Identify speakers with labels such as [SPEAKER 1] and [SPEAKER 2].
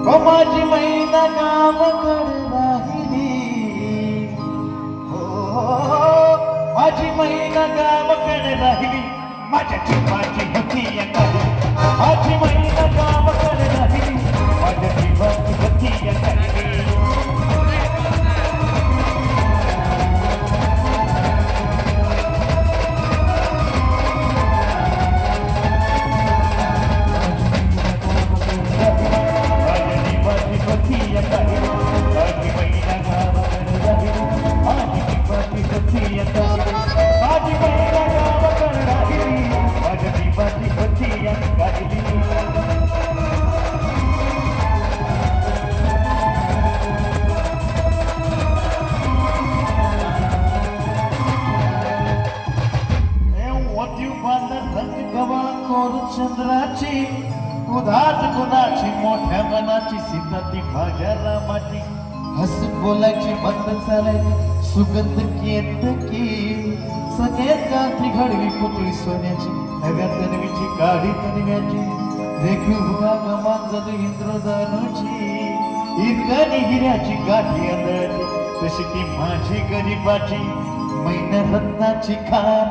[SPEAKER 1] हो माझी मैना गावाकडे राहिली, हो माझी मैना गावाकडे राहिली, माझ्या जीवाची होती या काली. माझी मैना गावाकडे राहिली, माझ्या जीवाची होती या काली. चंद्राची उधात गुणाची मोठ्या मनाची सीता ती माझ्या रामाची. हसून बोलायची बंद चालायची सुगंध केतकी. सगळ्यात गाठी घडवी पुतळी सोन्याची, नव्या तन्वीची गाडी तन्व्याची. रेखीव हुआ गमान जणू इंद्रधनुची, इरकानी हिऱ्याची गाठी आंधळाची. तशी ती माझी गरीबाची मैना रत्नाची खान.